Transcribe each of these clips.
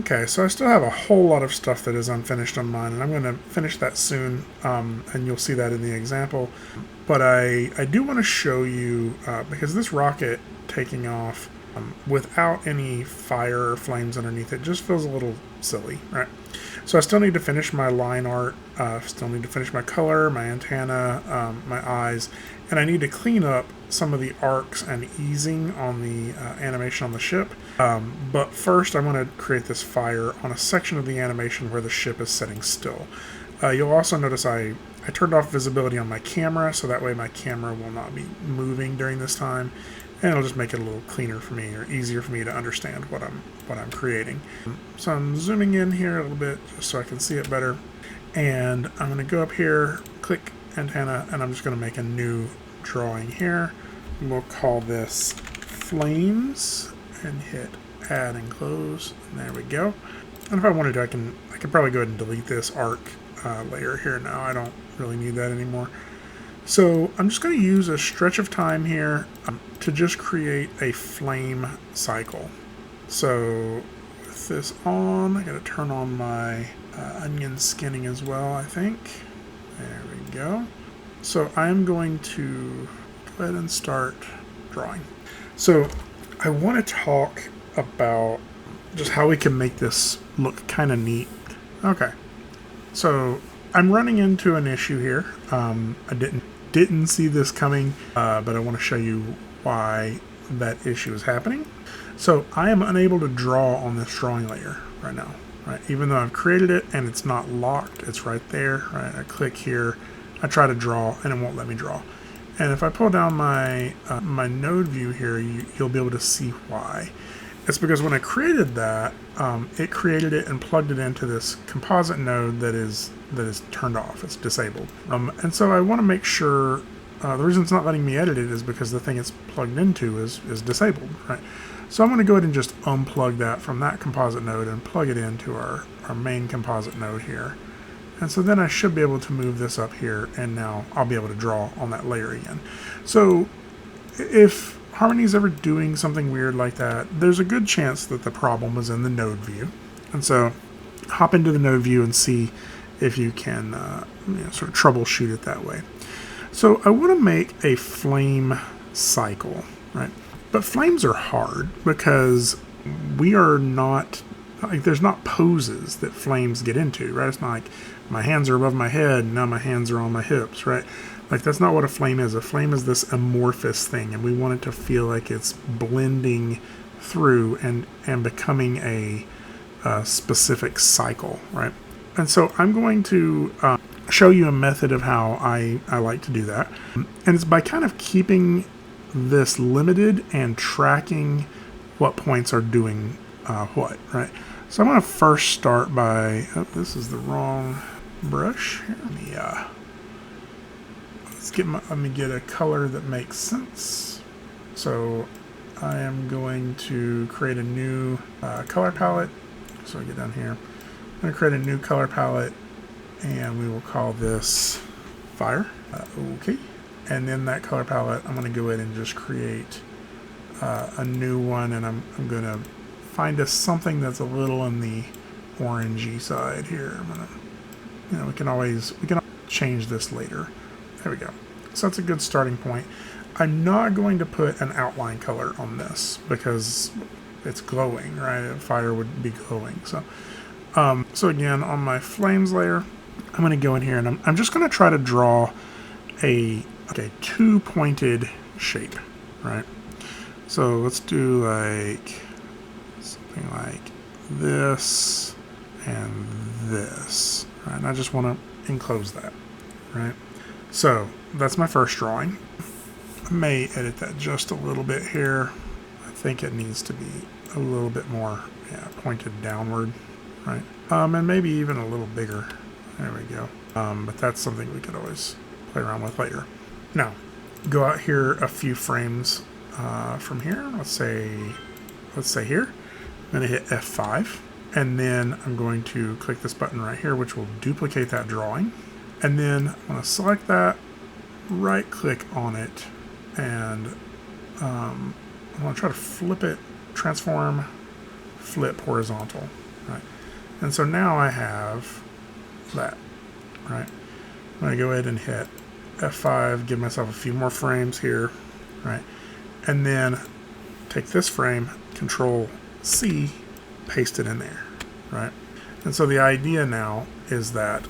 Okay, so I still have a whole lot of stuff that is unfinished on mine, and I'm going to finish that soon, and you'll see that in the example. But I do want to show you, because this rocket taking off without any fire or flames underneath it just feels a little silly, right? So I still need to finish my line art, still need to finish my color, my antenna, my eyes, and I need to clean up some of the arcs and easing on the animation on the ship. But first I want to create this fire on a section of the animation where the ship is sitting still. You'll also notice I turned off visibility on my camera, so that way my camera will not be moving during this time, and it'll just make it a little cleaner for me, or easier for me to understand what I'm creating. So I'm zooming in here a little bit just so I can see it better, and I'm going to go up here, click antenna, and I'm just going to make a new drawing here. We'll call this flames and hit add and close, and there we go. And if I wanted to, I could probably go ahead and delete this arc layer here now. I don't really need that anymore. So I'm just going to use a stretch of time here to just create a flame cycle. So with this on, I got to turn on my onion skinning as well, I think. There we go. So I'm going to go ahead and start drawing. So I want to talk about just how we can make this look kind of neat. Okay. So I'm running into an issue here. I didn't see this coming, but I want to show you why that issue is happening. So I am unable to draw on this drawing layer right now, right? Even though I've created it and it's not locked, it's right there, right? I click here, I try to draw, and it won't let me draw. And if I pull down my my node view here, you'll be able to see why. It's because when I created that, it created it and plugged it into this composite node that is turned off. It's disabled. And so I want to make sure, the reason it's not letting me edit it is because the thing it's plugged into is disabled, right? So I'm going to go ahead and just unplug that from that composite node and plug it into our main composite node here. And so then I should be able to move this up here, and now I'll be able to draw on that layer again. So if Harmony's ever doing something weird like that, there's a good chance that the problem was in the node view. And so hop into the node view and see if you can sort of troubleshoot it that way. So I want to make a flame cycle, right? But flames are hard because we are not, like, there's not poses that flames get into, right? It's not like my hands are above my head and now my hands are on my hips, right? Like, that's not what a flame is. A flame is this amorphous thing, and we want it to feel like it's blending through and becoming a specific cycle, right? And so I'm going to show you a method of how I like to do that. And it's by kind of keeping this limited and tracking what points are doing what, right? So I'm going to first start by, oh, this is the wrong brush here. Let me get a color that makes sense. So I am going to create a new color palette. So I get down here. I'm going to create a new color palette, and we will call this fire. Okay. And then that color palette, I'm going to go ahead and just create a new one, and I'm going to find us something that's a little on the orangey side here. I'm gonna, we can always change this later. There we go. So that's a good starting point. I'm not going to put an outline color on this because it's glowing, right? Fire would be glowing. So, so again, on my flames layer, I'm going to go in here and I'm just going to try to draw a two-pointed shape, right? So let's do like something like this and this, right? And I just want to enclose that, right? So that's my first drawing. I may edit that just a little bit here. I think it needs to be a little bit more pointed downward, right? And maybe even a little bigger. There we go. But that's something we could always play around with later. Now, go out here a few frames from here. Let's say here. I'm going to hit F5, and then I'm going to click this button right here, which will duplicate that drawing. And then I'm going to select that, right click on it, and I'm going to try to flip it, transform, flip horizontal. right? And so now I have that, right? I'm going to go ahead and hit F5, give myself a few more frames here, right? And then take this frame, Control C, paste it in there, right? And so the idea now is that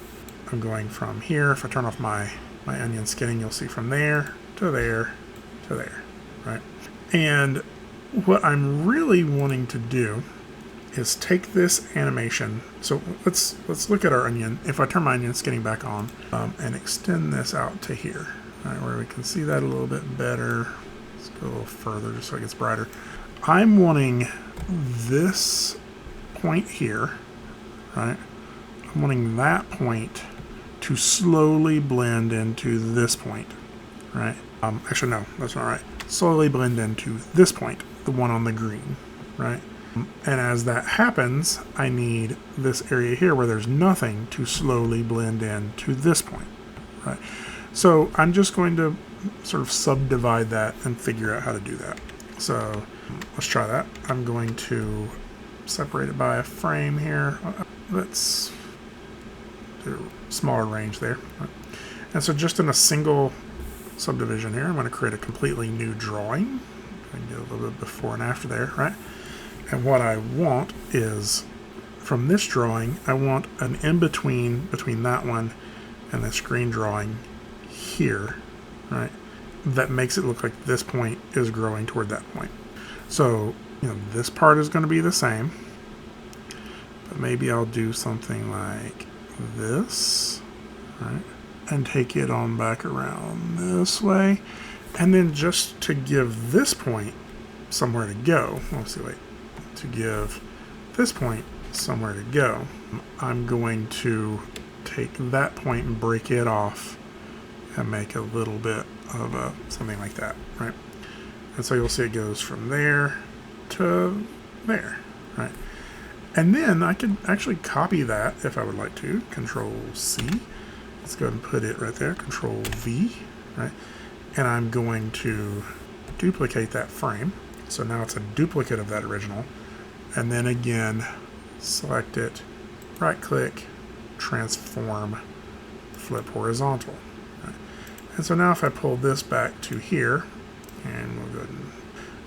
I'm going from here. If I turn off my onion skinning, you'll see from there to there to there, right? And what I'm really wanting to do is take this animation. So let's look at our onion. If I turn my onion skinning back on and extend this out to here, right, where we can see that a little bit better. Let's go a little further just so it gets brighter. I'm wanting this point here, right? I'm wanting that point to slowly blend into this point, right? Actually, no, that's not right. Slowly blend into this point, the one on the green, right? And as that happens, I need this area here where there's nothing to slowly blend in to this point, right? So I'm just going to sort of subdivide that and figure out how to do that. So let's try that. I'm going to separate it by a frame here. Let's do a smaller range there. And so just in a single subdivision here, I'm going to create a completely new drawing. I can get a little bit before and after there, right? And what I want is, from this drawing, I want an in-between between that one and the screen drawing here, right? That makes it look like this point is growing toward that point. So, you know, this part is going to be the same, but maybe I'll do something like this, right? And take it on back around this way. And then just to give this point somewhere to go, let's see, wait. To give this point somewhere to go, I'm going to take that point and break it off and make a little bit of something like that, right? And so you'll see it goes from there to there, right? And then I could actually copy that if I would like to. Control C. Let's go ahead and put it right there. Control V, right? And I'm going to duplicate that frame. So now it's a duplicate of that original. And then again, select it, right click, transform, flip horizontal. Right. And so now if I pull this back to here, and we'll go ahead and,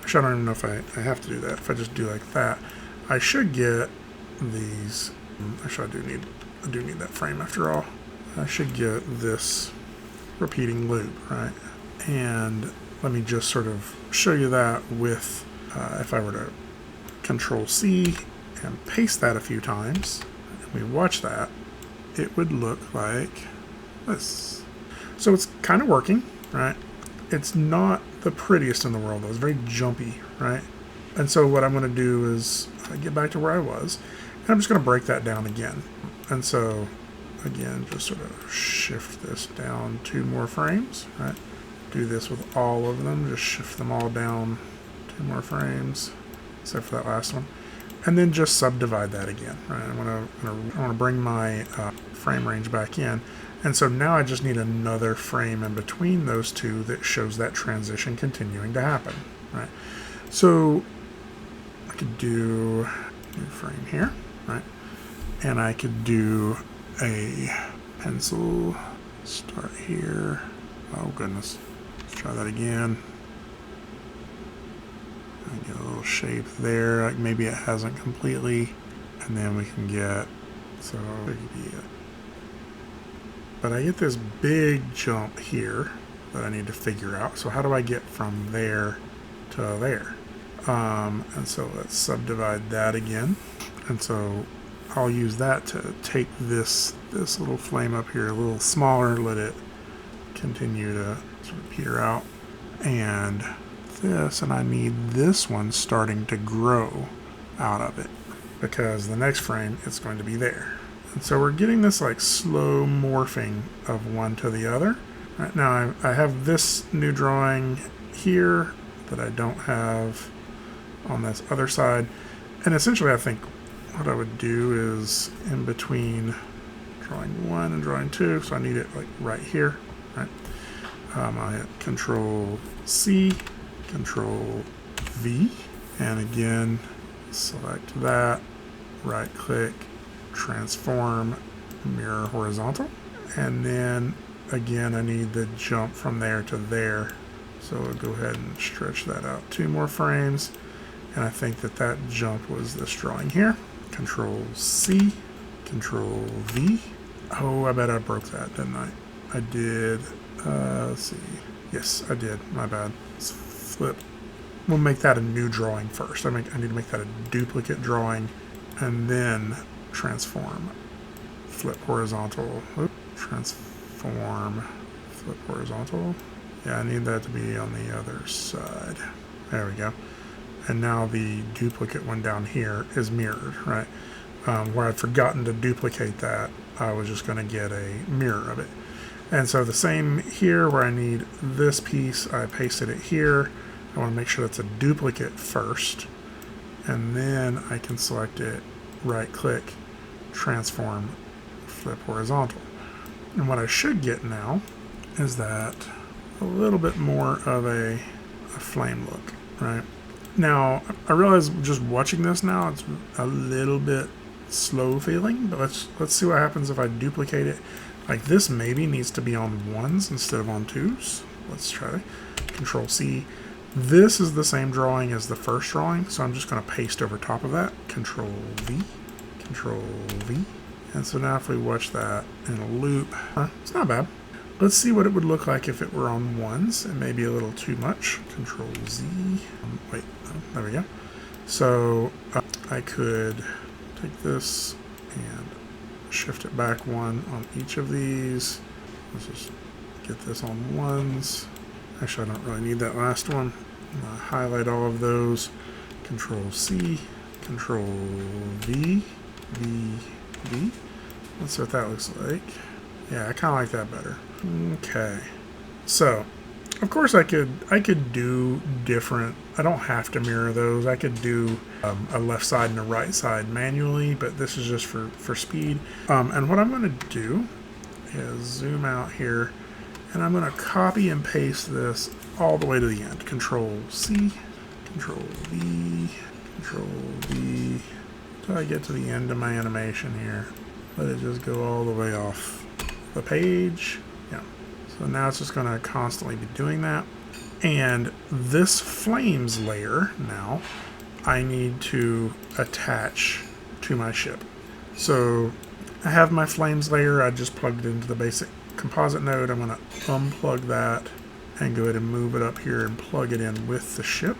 actually I don't even know if I have to do that. If I just do like that, I should get these, actually I do need that frame after all. I should get this repeating loop, right? And let me just sort of show you that with, if I were to Control C and paste that a few times, and we watch that, it would look like this. So it's kind of working, right? It's not the prettiest in the world, though. It's very jumpy, right? And so what I'm going to do is get back to where I was, and I'm just going to break that down again. And so, again, just sort of shift this down 2 more frames, right? Do this with all of them, just shift them all down 2 more frames, except for that last one, and then just subdivide that again, right? I want to bring my frame range back in, and so now I just need another frame in between those two that shows that transition continuing to happen, right? So I could do a new frame here, right? And I could do a pencil, start here. Oh goodness, let's try that again. Get a little shape there, like maybe it hasn't completely, and then we can get, so but I get this big jump here that I need to figure out. So how do I get from there to there? And so let's subdivide that again, and so I'll use that to take this little flame up here a little smaller, let it continue to sort of peter out, and this, and I need this one starting to grow out of it, because the next frame it's going to be there. And so we're getting this like slow morphing of one to the other. Right now I have this new drawing here that I don't have on this other side, and essentially I think what I would do is in between drawing 1 and drawing 2, so I need it like right here, right? I'll hit Control C, Control V, and again select that, right click, transform, mirror horizontal. And then again, I need the jump from there to there. So we'll go ahead and stretch that out 2 more frames. And I think that that jump was this drawing here. Control C, Control V. Oh, I bet I broke that, didn't I? I did. Let's see. Yes, I did. My bad. Let's flip. We'll make that a new drawing first. I need to make that a duplicate drawing, and then transform. Flip horizontal. Oop, transform. Flip horizontal. Yeah, I need that to be on the other side. There we go. And now the duplicate one down here is mirrored, right? Where I'd forgotten to duplicate that, I was just going to get a mirror of it. And so the same here, where I need this piece, I pasted it here. I want to make sure that's a duplicate first. And then I can select it, right click, transform, flip horizontal. And what I should get now is that a little bit more of a flame look, right? Now, I realize just watching this now, it's a little bit slow feeling, but let's see what happens if I duplicate it. Like this maybe needs to be on 1s instead of on 2s. Let's try. Control C. This is the same drawing as the first drawing, so I'm just going to paste over top of that. Control V, Control V. And so now if we watch that in a loop, it's not bad. Let's see what it would look like if it were on 1s. It may be a little too much. Control Z. Wait, there we go. So I could take this and shift it back 1 on each of these. Let's just get this on 1s. Actually, I don't really need that last one. I'm going to highlight all of those. Control C, Control V, V, V. Let's see what that looks like. Yeah, I kind of like that better. Okay. So, of course I could do different. I don't have to mirror those. I could do a left side and a right side manually, but this is just for speed. And what I'm going to do is zoom out here, and I'm going to copy and paste this all the way to the end. Control C, Control V, Control V, until I get to the end of my animation here. Let it just go all the way off the page. Yeah. So now it's just going to constantly be doing that. And this flames layer now I need to attach to my ship. So I have my flames layer. I just plugged it into the basic composite node. I'm going to unplug that and go ahead and move it up here and plug it in with the ship.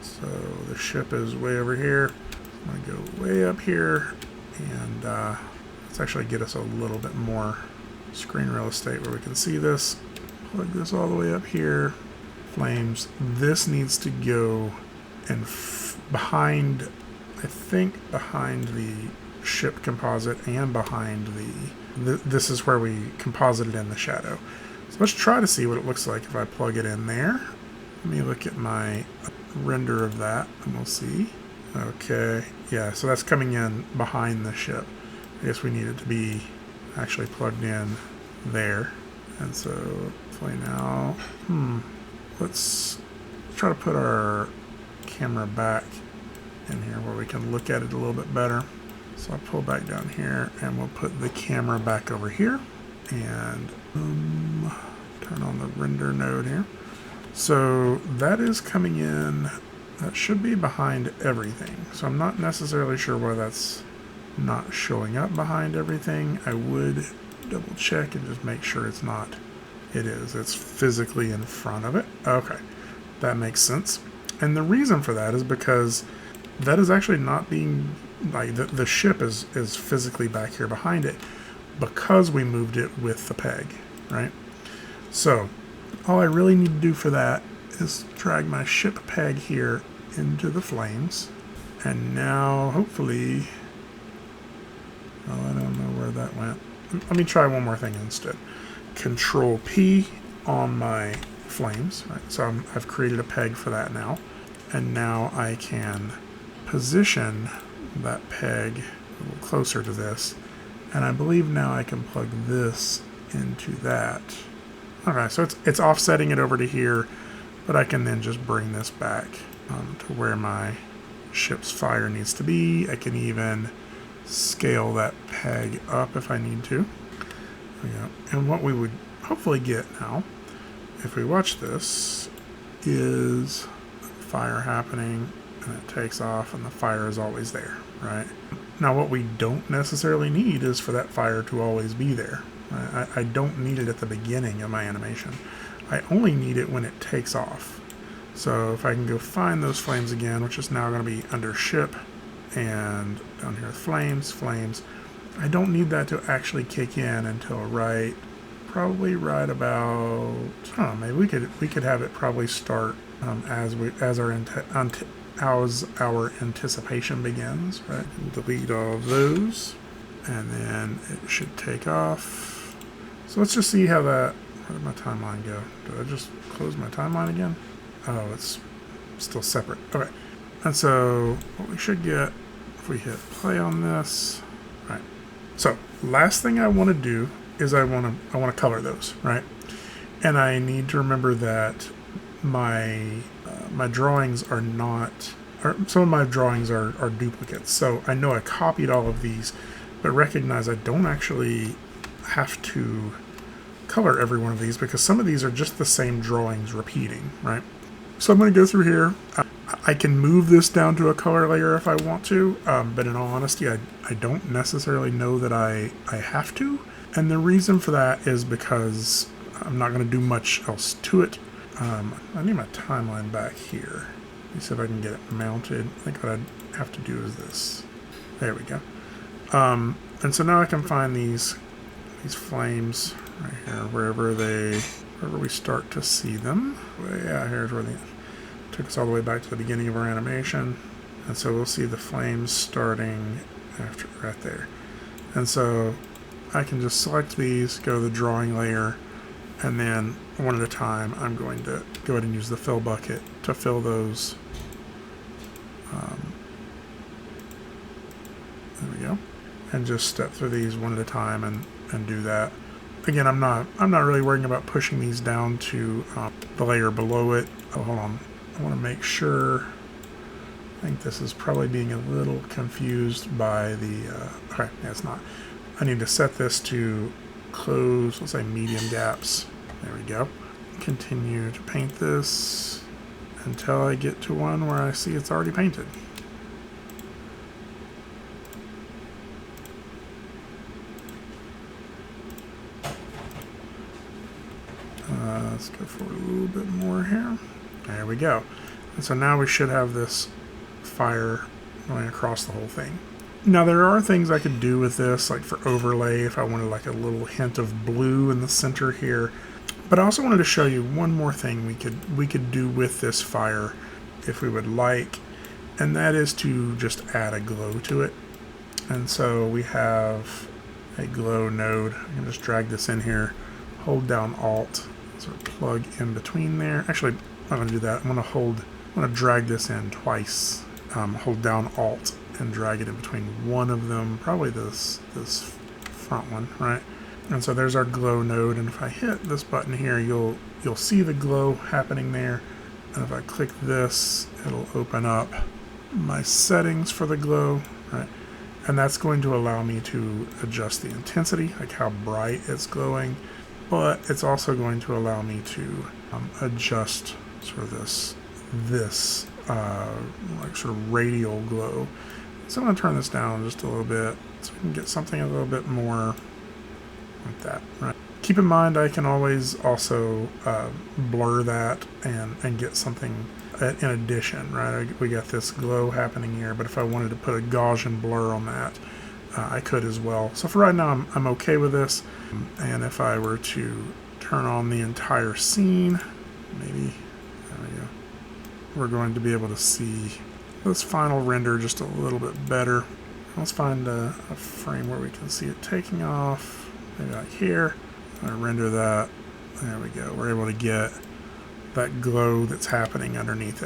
So the ship is way over here. I'm going to go way up here, and let's actually get us a little bit more screen real estate where we can see this. Plug this all the way up here. Flames. This needs to go and behind, I think behind the ship composite and behind this is where we composited in the shadow. So let's try to see what it looks like if I plug it in there. Let me look at my render of that and we'll see. Okay, yeah, so that's coming in behind the ship. I guess we need it to be actually plugged in there. And so hopefully now, let's try to put our camera back in here where we can look at it a little bit better. So I'll pull back down here and we'll put the camera back over here and turn on the render node here. So that is coming in, that should be behind everything. So I'm not necessarily sure why that's not showing up behind everything. I would double check and just make sure it's not. It is. It's physically in front of it. Okay, that makes sense. And the reason for that is because that is actually not being, like the ship is physically back here behind it because we moved it with the peg, right? So all I really need to do for that is drag my ship peg here into the flames. And now hopefully, oh, I don't know where that went. Let me try one more thing instead. Control P on my flames, right? So I've created a peg for that now. And now I can position that peg a little closer to this. And I believe now I can plug this into that. Okay, so it's offsetting it over to here, but I can then just bring this back to where my ship's fire needs to be. I can even scale that peg up if I need to. There we go. And what we would hopefully get now, if we watch this, is fire happening, and it takes off, and the fire is always there, right? Now what we don't necessarily need is for that fire to always be there. I don't need it at the beginning of my animation. I only need it when it takes off. So if I can go find those flames again, which is now going to be under ship, and down here flames, I don't need that to actually kick in until probably right about, I don't know, maybe we could have it probably start as our anticipation begins, right? Delete all of those, and then it should take off. So let's just see how that, where did my timeline go? Did I just close my timeline again? Oh, it's still separate. Okay. And so what we should get if we hit play on this, right? So last thing I want to do is I want to color those, right? And I need to remember that my drawings are not, or some of my drawings are duplicates. So I know I copied all of these, but recognize I don't actually have to color every one of these because some of these are just the same drawings repeating, right? So I'm going to go through here. I can move this down to a color layer if I want to, but in all honesty, I don't necessarily know that I have to. And the reason for that is because I'm not going to do much else to it. I need my timeline back here. Let me see if I can get it mounted. I think what I'd have to do is this. There we go. And so now I can find these flames right here, wherever we start to see them. Yeah, here's where they took us all the way back to the beginning of our animation. And so we'll see the flames starting after right there. And so I can just select these, go to the drawing layer, and then one at a time I'm going to go ahead and use the fill bucket to fill those. There we go. And just step through these one at a time and do that. Again, I'm not really worrying about pushing these down to the layer below it. Oh, hold on. I want to make sure. I think this is probably being a little confused by the. Okay, yeah, it's not. I need to set this to close, let's say medium gaps. There we go. Continue to paint this until I get to one where I see it's already painted. Let's go for a little bit more here. There we go. And so now we should have this fire going across the whole thing. Now there are things I could do with this, like for overlay, if I wanted like a little hint of blue in the center here. But I also wanted to show you one more thing we could do with this fire if we would like, and that is to just add a glow to it. And so we have a glow node. I can just drag this in here, hold down Alt, sort of plug in between there. Actually, I'm going to do that. I'm going to drag this in twice. Hold down Alt and drag it in between one of them, probably this front one, right? And so there's our glow node, and if I hit this button here, you'll see the glow happening there. And if I click this, it'll open up my settings for the glow, right? And that's going to allow me to adjust the intensity, like how bright it's glowing, but it's also going to allow me to adjust sort of this like sort of radial glow. So I'm going to turn this down just a little bit so we can get something a little bit more like that, right? Keep in mind I can always also blur that and get something in addition, right? We got this glow happening here, but if I wanted to put a Gaussian blur on that, I could as well. So for right now, I'm okay with this. And if I were to turn on the entire scene, maybe, there we go, we're going to be able to see this final render just a little bit better. Let's find a frame where we can see it taking off, maybe like here. I render that. There we go. We're able to get that glow that's happening underneath it.